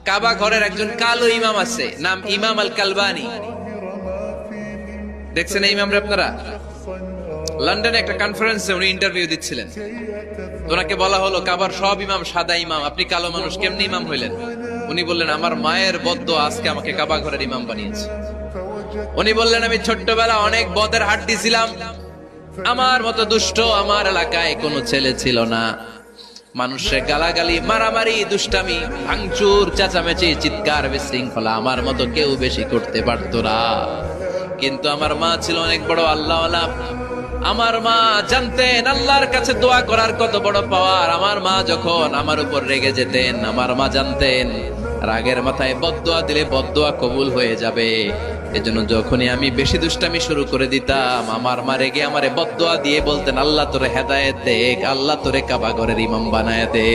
কাবা ঘরের একজন কালো ইমাম আছে, নাম ইমাম আল কালবানি। দেখছেন এই ইমামরে আপনারা? লন্ডনে একটা কনফারেন্সে উনি ইন্টারভিউ দিচ্ছিলেন। ওনাকে বলা হলো, কাবার সব ইমাম সাদা ইমাম, আপনি কালো মানুষ, কেমনি ইমাম হইলেন? উনি বললেন, আমার মায়ের বদ্দোয়া আজকে আমাকে কাবা ঘরের ইমাম বানিয়েছে। উনি বললেন, আমি ছোট্টবেলা অনেক বদের হাড্ডি ছিলাম, আমার মতো দুষ্ট আমার এলাকায় কোনো ছেলে ছিল না। মানুষের গালাগালি, মারামারি, দুষ্টামি, ভাঙচুর, চেঁচামেচি, চিৎকার, বিশৃঙ্খলা আমার মতো কেউ বেশি করতে পারতো না। কিন্তু আমার মা ছিল অনেক বড় আল্লাহওয়ালা। আমার মা জানতেন আল্লাহর কাছে দোয়া করার কত বড় পাওয়ার। আমার মা যখন আমার উপর রেগে যেতেন, আমার মা জানতেন রাগের মাথায় বদদোয়া দিলে বদদোয়া কবুল হয়ে যাবে। এজন্য যখনই আমি বেশি দুষ্টামি শুরু করে দিতাম, আমার মা রেগে আমারে বদদোয়া দিয়ে বলতেন, আল্লাহ তোরে হেদায়েত দেখ, আল্লাহ তোরে কাবা ঘরের ইমাম বানায় দে।